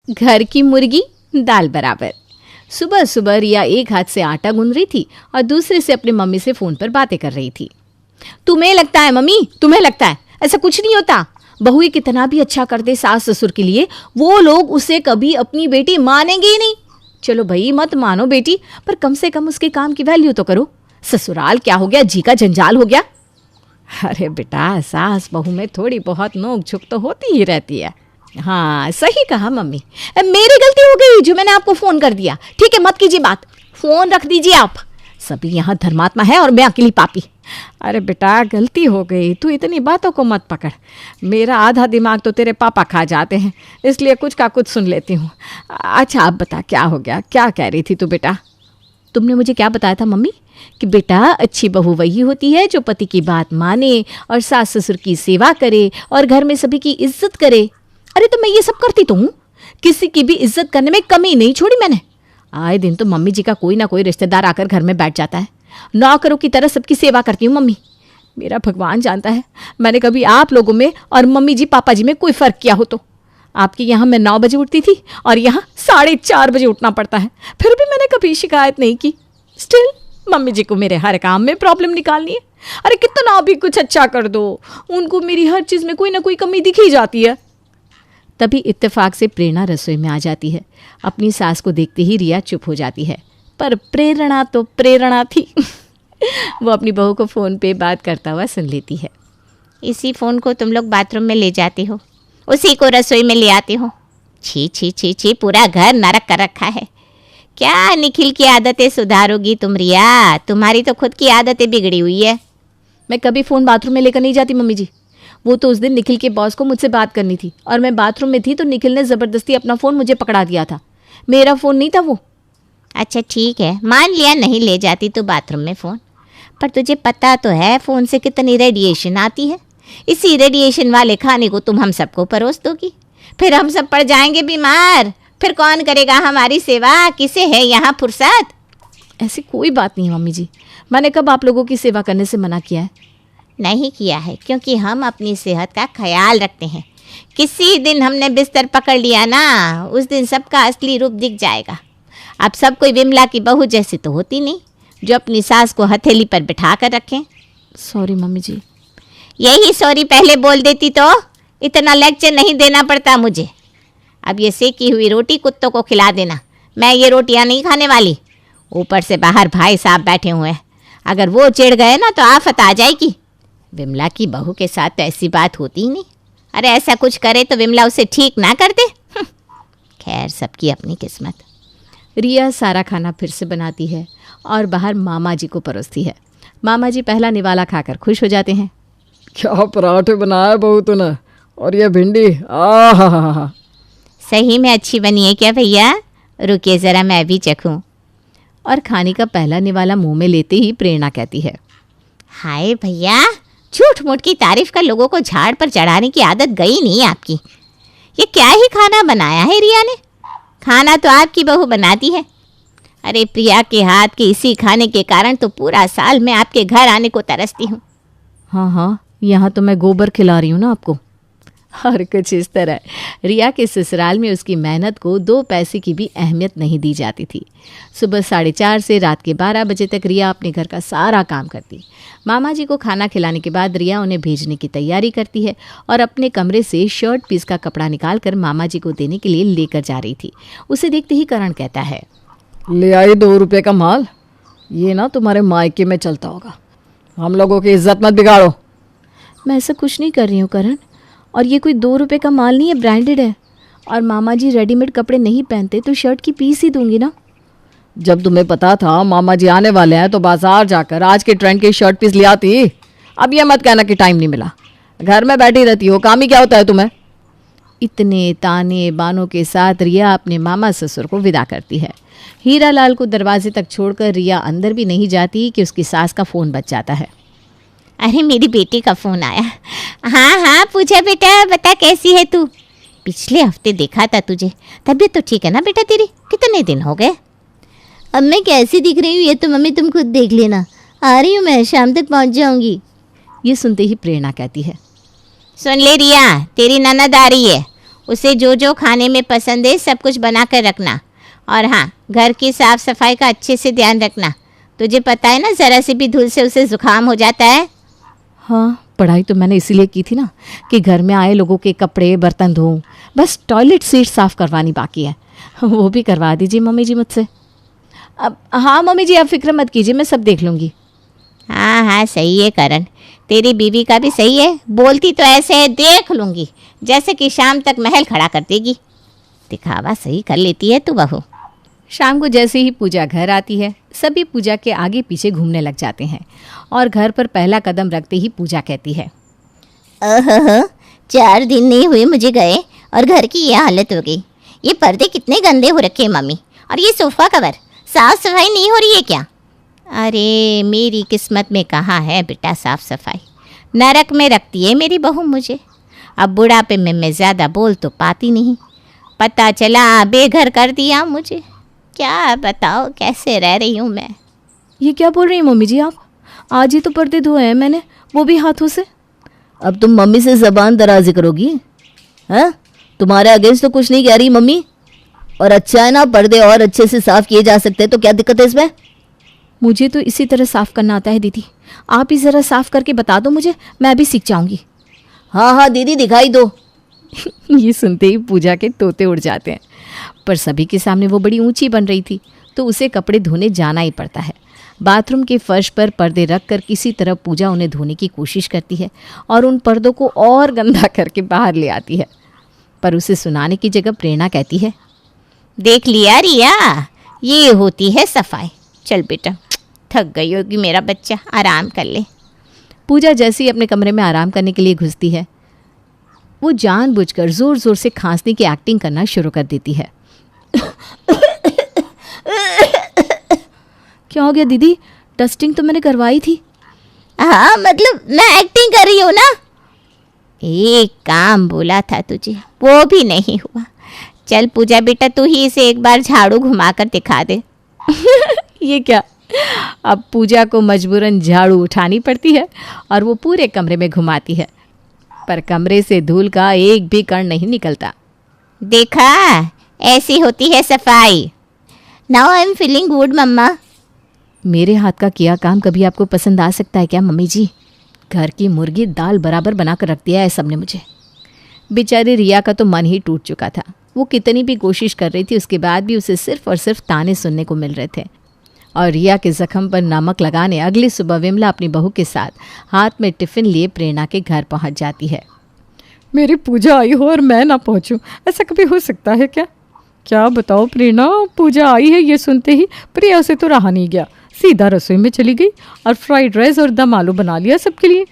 घर की मुर्गी दाल बराबर। सुबह सुबह रिया एक हाथ से आटा गूंद रही थी और दूसरे से अपनी मम्मी से फ़ोन पर बातें कर रही थी। तुम्हें लगता है मम्मी, तुम्हें लगता है ऐसा कुछ नहीं होता। बहू ये कितना भी अच्छा कर दे सास ससुर के लिए, वो लोग उसे कभी अपनी बेटी मानेंगे ही नहीं। चलो भाई मत मानो बेटी, पर कम से कम उसके काम की वैल्यू तो करो। ससुराल क्या हो गया, जी का जंजाल हो गया। अरे बेटा, सास बहू में थोड़ी बहुत नोक झोंक तो होती ही रहती है। हाँ सही कहा मम्मी, मेरी गलती हो गई जो मैंने आपको फ़ोन कर दिया। ठीक है मत कीजिए बात, फ़ोन रख दीजिए आप। सभी यहाँ धर्मात्मा है और मैं अकेली पापी। अरे बेटा गलती हो गई, तू इतनी बातों को मत पकड़। मेरा आधा दिमाग तो तेरे पापा खा जाते हैं, इसलिए कुछ का कुछ सुन लेती हूँ। अच्छा आप बता क्या हो गया, क्या कह रही थी तू बेटा? तुमने मुझे क्या बताया था मम्मी कि बेटा अच्छी बहू वही होती है जो पति की बात माने और सास ससुर की सेवा करे और घर में सभी की इज्जत करे। अरे तो मैं ये सब करती तो हूँ, किसी की भी इज्जत करने में कमी नहीं छोड़ी मैंने। आए दिन तो मम्मी जी का कोई ना कोई रिश्तेदार आकर घर में बैठ जाता है, नौकरों की तरह सबकी सेवा करती हूँ मम्मी। मेरा भगवान जानता है मैंने कभी आप लोगों में और मम्मी जी पापा जी में कोई फ़र्क किया हो तो। आपके यहाँ मैं 9 बजे उठती थी और यहाँ 4:30 बजे उठना पड़ता है, फिर भी मैंने कभी शिकायत नहीं की। स्टिल मम्मी जी को मेरे हर काम में प्रॉब्लम निकालनी है। अरे कितना भी कुछ अच्छा कर दो, उनको मेरी हर चीज़ में कोई ना कोई कमी दिख ही जाती है। तभी इत्तेफाक से प्रेरणा रसोई में आ जाती है। अपनी सास को देखते ही रिया चुप हो जाती है, पर प्रेरणा तो प्रेरणा थी। वो अपनी बहू को फ़ोन पे बात करता हुआ सुन लेती है। इसी फ़ोन को तुम लोग बाथरूम में ले जाते हो, उसी को रसोई में ले आते हो। छी छी छी छी, पूरा घर नरक कर रखा है। क्या निखिल की आदतें सुधारोगी तुम रिया? तुम्हारी तो खुद की आदतें बिगड़ी हुई है। मैं कभी फ़ोन बाथरूम में लेकर नहीं जाती मम्मी जी। वो तो उस दिन निखिल के बॉस को मुझसे बात करनी थी और मैं बाथरूम में थी तो निखिल ने ज़बरदस्ती अपना फ़ोन मुझे पकड़ा दिया था। मेरा फ़ोन नहीं था वो। अच्छा ठीक है, मान लिया नहीं ले जाती तो बाथरूम में फ़ोन, पर तुझे पता तो है फ़ोन से कितनी रेडिएशन आती है। इसी रेडिएशन वाले खाने को तुम हम सबको परोस दोगी, फिर हम सब पड़ जाएंगे बीमार। फिर कौन करेगा हमारी सेवा? किसे है यहाँ फुर्सत? ऐसी कोई बात नहीं मम्मी जी, मैंने कब आप लोगों की सेवा करने से मना किया है? नहीं किया है, क्योंकि हम अपनी सेहत का ख्याल रखते हैं। किसी दिन हमने बिस्तर पकड़ लिया ना, उस दिन सबका असली रूप दिख जाएगा। अब सब कोई विमला की बहू जैसी तो होती नहीं, जो अपनी सास को हथेली पर बिठा कर रखें। सॉरी मम्मी जी। यही सॉरी पहले बोल देती तो इतना लेक्चर नहीं देना पड़ता मुझे। अब ये सेकी हुई रोटी कुत्तों को खिला देना, मैं ये रोटियां नहीं खाने वाली। ऊपर से बाहर भाई साहब बैठे हुए हैं, अगर वो चिढ़ गए ना तो आफत आ जाएगी। विमला की बहू के साथ तो ऐसी बात होती ही नहीं। अरे ऐसा कुछ करे तो विमला उसे ठीक ना कर दे। खैर सबकी अपनी किस्मत। रिया सारा खाना फिर से बनाती है और बाहर मामा जी को परोसती है। मामा जी पहला निवाला खाकर खुश हो जाते हैं। क्या पराठे बनाया बहू तूने, और ये भिंडी, आहा। सही में अच्छी बनी है क्या भैया? रुकिए ज़रा मैं भी चखूँ। और खाने का पहला निवाला मुंह में लेते ही प्रेरणा कहती है, हाय भैया, झूठ मूठ की तारीफ का लोगों को झाड़ पर चढ़ाने की आदत गई नहीं आपकी। ये क्या ही खाना बनाया है रिया ने? खाना तो आपकी बहू बनाती है। अरे प्रिया के हाथ के इसी खाने के कारण तो पूरा साल मैं आपके घर आने को तरसती हूँ। हाँ हाँ, यहाँ तो मैं गोबर खिला रही हूँ ना आपको। और कुछ इस तरह रिया के ससुराल में उसकी मेहनत को 2 पैसे की भी अहमियत नहीं दी जाती थी। सुबह 4:30 से रात के 12 बजे तक रिया अपने घर का सारा काम करती। मामा जी को खाना खिलाने के बाद रिया उन्हें भेजने की तैयारी करती है और अपने कमरे से शर्ट पीस का कपड़ा निकालकर मामा जी को देने के लिए लेकर जा रही थी। उसे देखते ही करण कहता है, ले आई 2 रुपये का माल, ये ना तुम्हारे मायके में चलता होगा। हम लोगों की इज्जत मत बिगाड़ो। मैं ऐसा कुछ नहीं कर रही हूँ करण, और ये कोई 2 रुपये का माल नहीं है, ब्रांडेड है। और मामा जी रेडीमेड कपड़े नहीं पहनते तो शर्ट की पीस ही दूंगी ना। जब तुम्हें पता था मामा जी आने वाले हैं तो बाजार जाकर आज के ट्रेंड की शर्ट पीस ले आती। अब ये मत कहना कि टाइम नहीं मिला, घर में बैठी रहती हो, काम ही क्या होता है तुम्हें। इतने ताने बानों के साथ रिया अपने मामा ससुर को विदा करती है। हीरा लाल को दरवाजे तक छोड़कर रिया अंदर भी नहीं जाती कि उसकी सास का फ़ोन बज जाता है। अरे मेरी बेटी का फ़ोन आया। हाँ हाँ पूछा बेटा, बता कैसी है तू? पिछले हफ्ते देखा था तुझे, तबीयत तो ठीक है ना बेटा तेरी? कितने दिन हो गए? अब मैं कैसी दिख रही हूँ ये तो मम्मी तुम खुद देख लेना। आ रही हूँ मैं, शाम तक पहुँच जाऊँगी। ये सुनते ही प्रेरणा कहती है, सुन ले रिया, तेरी ननद आ रही है। उसे जो जो खाने में पसंद है सब कुछ बना कर रखना। और हाँ, घर की साफ सफाई का अच्छे से ध्यान रखना। तुझे पता है ना, ज़रा सी भी धूल से उसे ज़ुकाम हो जाता है। हाँ, पढ़ाई तो मैंने इसीलिए की थी ना कि घर में आए लोगों के कपड़े बर्तन धोऊं। बस टॉयलेट सीट साफ़ करवानी बाकी है, वो भी करवा दीजिए मम्मी जी मुझसे। अब हाँ मम्मी जी, आप फिक्र मत कीजिए, मैं सब देख लूँगी। हाँ हाँ, सही है करण, तेरी बीवी का भी सही है। बोलती तो ऐसे है, देख लूँगी, जैसे कि शाम तक महल खड़ा कर देगी। दिखावा सही कर लेती है तू बहू। शाम को जैसे ही पूजा घर आती है, सभी पूजा के आगे पीछे घूमने लग जाते हैं और घर पर पहला कदम रखते ही पूजा कहती है, ओहो, 4 दिन नहीं हुए मुझे गए और घर की ये हालत हो गई। ये पर्दे कितने गंदे हो रखे हैं मम्मी, और ये सोफ़ा कवर साफ सफाई नहीं हो रही है क्या? अरे मेरी किस्मत में कहाँ है बेटा साफ सफाई, नरक में रखती है मेरी बहू मुझे। अब बुढ़ापे में मैं ज़्यादा बोल तो पाती नहीं, पता चला बेघर कर दिया मुझे। क्या बताओ कैसे रह रही हूँ मैं। ये क्या बोल रही हैं मम्मी जी आप? आज ही तो पर्दे धोए हैं मैंने, वो भी हाथों से। अब तुम मम्मी से ज़बान दराजी करोगी? हैं? तुम्हारे अगेंस्ट तो कुछ नहीं कह रही मम्मी। और अच्छा है ना, पर्दे और अच्छे से साफ़ किए जा सकते हैं, तो क्या दिक्कत है इसमें? मुझे तो इसी तरह साफ़ करना आता है दीदी, आप ही ज़रा साफ़ करके बता दो मुझे, मैं भी सीख जाऊँगी। हाँ हाँ दीदी, दिखाई दो। ये सुनते ही पूजा के तोते उड़ जाते हैं। पर सभी के सामने वो बड़ी ऊंची बन रही थी, तो उसे कपड़े धोने जाना ही पड़ता है। बाथरूम के फर्श पर पर्दे रखकर किसी तरह पूजा उन्हें धोने की कोशिश करती है और उन पर्दों को और गंदा करके बाहर ले आती है। पर उसे सुनाने की जगह प्रेरणा कहती है, देख लिया रिया, ये होती है सफाई। चल बेटा, थक गई होगी मेरा बच्चा, आराम कर ले। पूजा जैसे ही अपने कमरे में आराम करने के लिए घुसती है, वो जानबूझकर ज़ोर ज़ोर से खांसने की एक्टिंग करना शुरू कर देती है। क्या हो गया दीदी? डस्टिंग तो मैंने करवाई थी। हाँ मतलब मैं एक्टिंग कर रही हूँ ना। एक काम बोला था तुझे, वो भी नहीं हुआ। चल पूजा बेटा, तू ही इसे एक बार झाड़ू घुमाकर दिखा दे। ये क्या? अब पूजा को मजबूरन झाड़ू उठानी पड़ती है और वो पूरे कमरे में घुमाती है, पर कमरे से धूल का एक भी कण नहीं निकलता। देखा, ऐसी होती है सफाई। Now I am feeling good मम्मा। मेरे हाथ का किया काम कभी आपको पसंद आ सकता है क्या मम्मी जी? घर की मुर्गी दाल बराबर बना कर रख दिया है सबने मुझे। बेचारी रिया का तो मन ही टूट चुका था। वो कितनी भी कोशिश कर रही थी, उसके बाद भी उसे सिर्फ और सिर्फ ताने सुनने को मिल रहे थे। और रिया के जख्म पर नमक लगाने अगली सुबह विमला अपनी बहू के साथ हाथ में टिफ़िन लिए प्रेरणा के घर पहुंच जाती है। मेरी पूजा आई हो और मैं ना पहुंचूं, ऐसा कभी हो सकता है क्या? क्या बताओ प्रेरणा, पूजा आई है ये सुनते ही प्रिया से तो रहा नहीं गया, सीधा रसोई में चली गई और फ्राइड राइस और दम आलू बना लिया सबके लिए।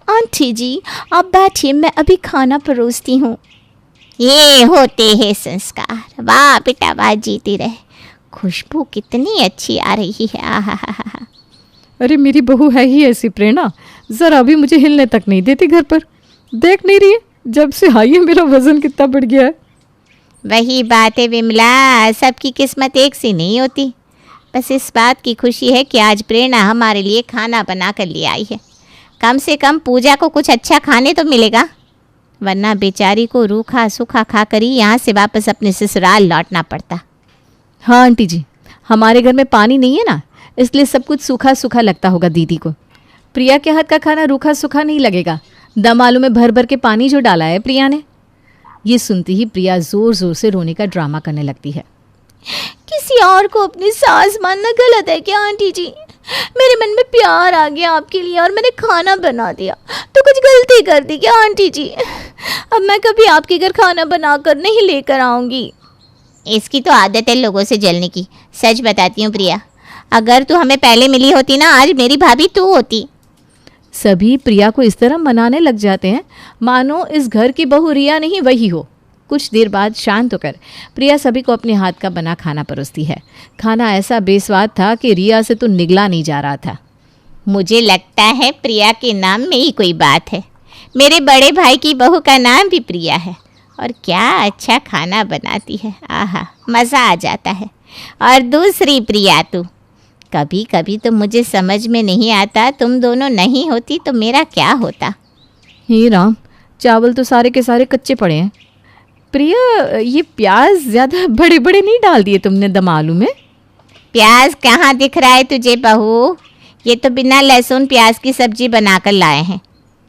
आंटी जी आप बैठिए, मैं अभी खाना परोसती हूँ। ये होते हैं संस्कार। वाह बेटा वाह, जीती रहे। खुशबू कितनी अच्छी आ रही है। आहा हा हा। अरे मेरी बहू है ही ऐसी प्रेरणा, ज़रा भी मुझे हिलने तक नहीं देती घर पर। देख नहीं रही है जब से आई है मेरा वज़न कितना बढ़ गया है। वही बात है विमला, सबकी किस्मत एक सी नहीं होती। बस इस बात की खुशी है कि आज प्रेरणा हमारे लिए खाना बना कर ले आई है। कम से कम पूजा को कुछ अच्छा खाने तो मिलेगा, वरना बेचारी को रूखा सूखा खाकर ही यहाँ से वापस अपने ससुराल लौटना पड़ता। हाँ आंटी जी, हमारे घर में पानी नहीं है ना, इसलिए सब कुछ सूखा सूखा लगता होगा दीदी को। प्रिया के हाथ का खाना रूखा सूखा नहीं लगेगा, दम आलू में भर भर के पानी जो डाला है प्रिया ने। ये सुनती ही प्रिया ज़ोर ज़ोर से रोने का ड्रामा करने लगती है। किसी और को अपनी सास मानना गलत है क्या आंटी जी? मेरे मन में प्यार आ गया आपके लिए और मैंने खाना बना दिया, तो कुछ गलती कर दी क्या आंटी जी? अब मैं कभी आपके घर खाना बनाकर नहीं लेकर आऊँगी। इसकी तो आदत है लोगों से जलने की। सच बताती हूँ प्रिया, अगर तू हमें पहले मिली होती ना, आज मेरी भाभी तू होती। सभी प्रिया को इस तरह मनाने लग जाते हैं मानो इस घर की बहू रिया नहीं वही हो। कुछ देर बाद शांत होकर प्रिया सभी को अपने हाथ का बना खाना परोसती है। खाना ऐसा बेस्वाद था कि रिया से तो निगला नहीं जा रहा था। मुझे लगता है प्रिया के नाम में ही कोई बात है। मेरे बड़े भाई की बहू का नाम भी प्रिया है, और क्या अच्छा खाना बनाती है। आहा, मज़ा आ जाता है। और दूसरी प्रिया तू, कभी कभी तो मुझे समझ में नहीं आता, तुम दोनों नहीं होती तो मेरा क्या होता। हे राम, चावल तो सारे के सारे कच्चे पड़े हैं। प्रिया, ये प्याज ज़्यादा बड़े बड़े नहीं डाल दिए तुमने दम आलू में? प्याज कहाँ दिख रहा है तुझे बहू? ये तो बिना लहसुन प्याज की सब्जी बनाकर लाए हैं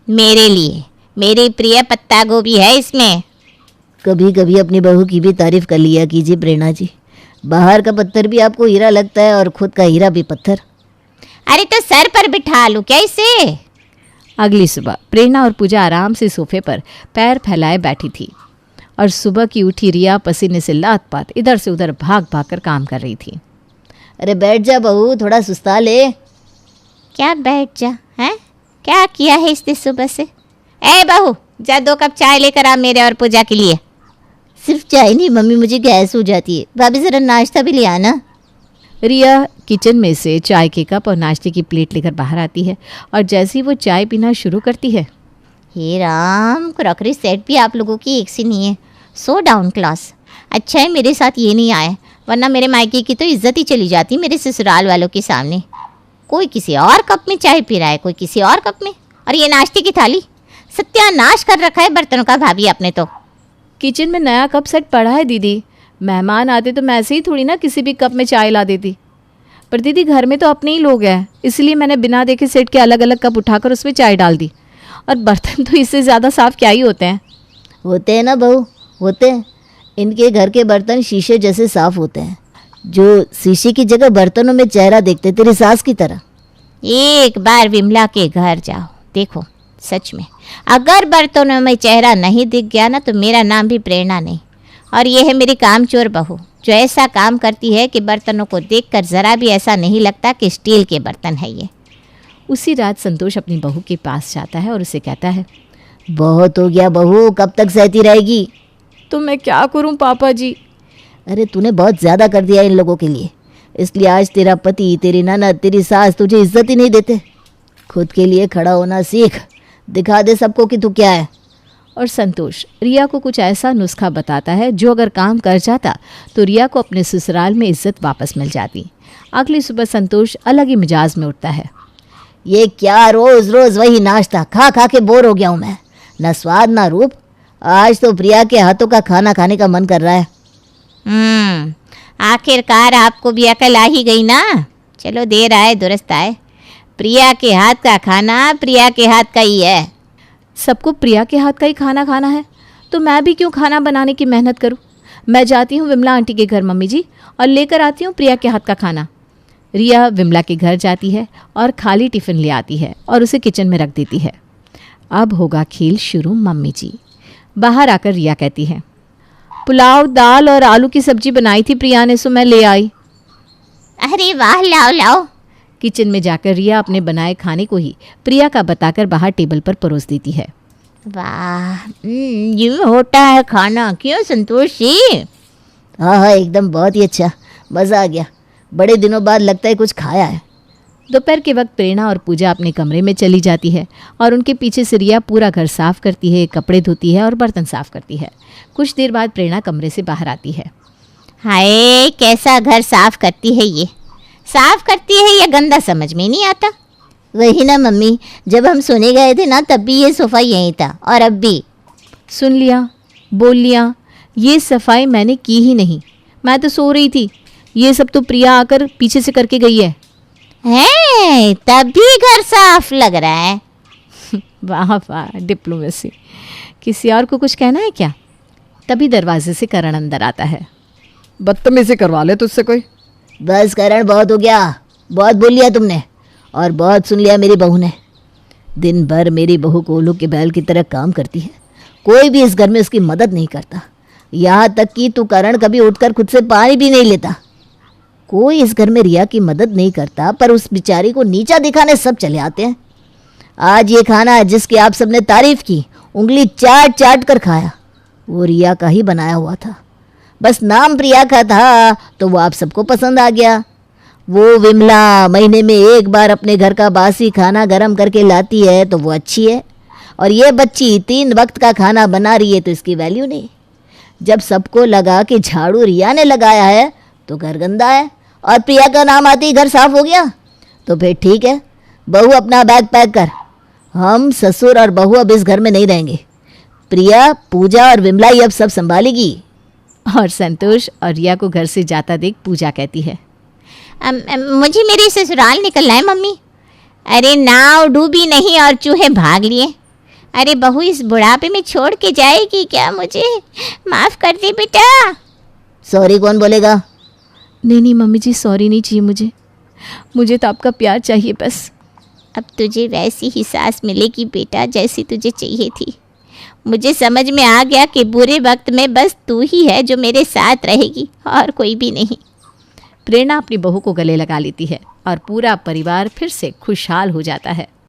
मेरे लिए। मेरी प्रिय पत्ता गोभी है इसमें। कभी कभी अपनी बहू की भी तारीफ कर लिया कीजिए प्रेरणा जी। बाहर का पत्थर भी आपको हीरा लगता है और खुद का हीरा भी पत्थर। अरे तो सर पर बिठा लूँ क्या इसे? अगली सुबह प्रेरणा और पूजा आराम से सोफे पर पैर फैलाए बैठी थी और सुबह की उठी रिया पसीने से लात-पात इधर से उधर भाग भाग कर काम कर रही थी। अरे बैठ जा बहू, थोड़ा सुस्ता ले। क्या बैठ जा हैं? क्या किया है इसने सुबह से? ए बहू, जा 2 कप चाय लेकर आ मेरे और पूजा के लिए। सिर्फ चाय नहीं मम्मी, मुझे गैस हो जाती है। भाभी ज़रा नाश्ता भी ले आना। रिया किचन में से चाय के कप और नाश्ते की प्लेट लेकर बाहर आती है और जैसे ही वो चाय पीना शुरू करती है, हे राम, क्रॉकरी सेट भी आप लोगों की एक सी नहीं है। So down class. अच्छा है मेरे साथ ये नहीं आए, वरना मेरे मायके की तो इज्जत ही चली जाती मेरे ससुराल वालों के सामने। कोई किसी और कप में चाय पी रहा है, कोई किसी और कप में, और ये नाश्ते की थाली सत्यानाश कर रखा है बर्तनों का भाभी आपने तो। किचन में नया कप सेट पड़ा है दीदी। मेहमान आते तो मैं ऐसे ही थोड़ी ना किसी भी कप में चाय ला देती, पर दीदी घर में तो अपने ही लोग हैं, इसलिए मैंने बिना देखे सेट के अलग अलग कप उठाकर उसमें चाय डाल दी। और बर्तन तो इससे ज़्यादा साफ़ क्या ही होते हैं। होते हैं ना बहू, होते हैं। इनके घर के बर्तन शीशे जैसे साफ होते हैं, जो शीशे की जगह बर्तनों में चेहरा देखते तेरी सास की तरह। एक बार विमला के घर जाओ, देखो सच में अगर बर्तनों में चेहरा नहीं दिख गया ना तो मेरा नाम भी प्रेरणा नहीं। और ये है मेरी कामचोर बहू, जो ऐसा काम करती है कि बर्तनों को देखकर ज़रा भी ऐसा नहीं लगता कि स्टील के बर्तन है ये। उसी रात संतोष अपनी बहू के पास जाता है और उसे कहता है, बहुत हो गया बहू, कब तक सहती रहेगी? तो मैं क्या करूं पापा जी? अरे तूने बहुत ज़्यादा कर दिया इन लोगों के लिए, इसलिए आज तेरा पति, तेरी ननद, तेरी सास तुझे इज्जत ही नहीं देते। खुद के लिए खड़ा होना सीख, दिखा दे सबको कि तू क्या है। और संतोष रिया को कुछ ऐसा नुस्खा बताता है जो अगर काम कर जाता तो रिया को अपने ससुराल में इज्जत वापस मिल जाती। अगली सुबह संतोष अलग ही मिजाज में उठता है। ये क्या रोज़ रोज़ वही नाश्ता, खा खा के बोर हो गया हूँ मैं, ना स्वाद ना रूप। आज तो प्रिया के हाथों का खाना खाने का मन कर रहा है। आखिरकार आपको भी अकल आ ही गई ना। चलो देर आए दुरुस्त आए। प्रिया के हाथ का खाना प्रिया के हाथ का ही है। सबको प्रिया के हाथ का ही खाना खाना है तो मैं भी क्यों खाना बनाने की मेहनत करूं? मैं जाती हूं विमला आंटी के घर मम्मी जी और लेकर आती हूं प्रिया के हाथ का खाना। रिया विमला के घर जाती है और खाली टिफ़िन ले आती है और उसे किचन में रख देती है। अब होगा खेल शुरू मम्मी जी। बाहर आकर रिया कहती है, पुलाव, दाल और आलू की सब्जी बनाई थी प्रिया ने, सो मैं ले आई। अरे वाह, लाओ लाओ। किचन में जाकर रिया अपने बनाए खाने को ही प्रिया का बताकर बाहर टेबल पर परोस देती है। वाह, ये होता है खाना, क्यों संतोष जी? हाँ हाँ एकदम, बहुत ही अच्छा, मज़ा आ गया। बड़े दिनों बाद लगता है कुछ खाया है। दोपहर के वक्त प्रेरणा और पूजा अपने कमरे में चली जाती है और उनके पीछे से रिया पूरा घर साफ करती है, कपड़े धोती है और बर्तन साफ करती है। कुछ देर बाद प्रेरणा कमरे से बाहर आती है। हाय, कैसा घर साफ करती है ये। साफ करती है या गंदा समझ में नहीं आता। वही ना मम्मी, जब हम सोने गए थे ना तब भी ये सोफ़ा यहीं था, और अब भी। सुन लिया, बोल लिया, ये सफाई मैंने की ही नहीं, मैं तो सो रही थी। ये सब तो प्रिया आकर पीछे से करके गई है। हैं, तब भी घर साफ लग रहा है। वाह वाह, डिप्लोमेसी। किसी और को कुछ कहना है क्या? तभी दरवाजे से करण अंदर आता है। बदतमीजी करवा ले तुझसे कोई। बस करण, बहुत हो गया, बहुत बोल लिया तुमने और बहुत सुन लिया मेरी बहू ने। दिन भर मेरी बहू कोल्हू के बैल की तरह काम करती है, कोई भी इस घर में उसकी मदद नहीं करता। यहाँ तक कि तू करण कभी उठकर खुद से पानी भी नहीं लेता। कोई इस घर में रिया की मदद नहीं करता, पर उस बेचारी को नीचा दिखाने सब चले आते हैं। आज ये खाना जिसकी आप सबने तारीफ की, उंगली चाट चाट कर खाया, वो रिया का ही बनाया हुआ था। बस नाम प्रिया का था तो वो आप सबको पसंद आ गया। वो विमला महीने में एक बार अपने घर का बासी खाना गरम करके लाती है तो वो अच्छी है, और ये बच्ची 3 वक्त का खाना बना रही है तो इसकी वैल्यू नहीं। जब सबको लगा कि झाड़ू रिया ने लगाया है तो घर गंदा है, और प्रिया का नाम आते ही घर साफ हो गया। तो फिर ठीक है, बहू अपना बैग पैक कर, हम ससुर और बहू अब इस घर में नहीं रहेंगे। प्रिया, पूजा और विमला ये अब सब संभालेगी। और संतोष और रिया को घर से जाता देख पूजा कहती है, मुझे मेरे ससुराल निकलना है मम्मी। अरे नाव डूबी नहीं और चूहे भाग लिए। अरे बहू इस बुढ़ापे में छोड़ के जाएगी क्या मुझे? माफ़ कर दे बेटा। सॉरी कौन बोलेगा? नहीं मम्मी जी, सॉरी नहीं चाहिए मुझे तो आपका प्यार चाहिए बस। अब तुझे वैसी ही सास मिलेगी बेटा जैसी तुझे चाहिए थी। मुझे समझ में आ गया कि बुरे वक्त में बस तू ही है जो मेरे साथ रहेगी और कोई भी नहीं। प्रेरणा अपनी बहू को गले लगा लेती है और पूरा परिवार फिर से खुशहाल हो जाता है।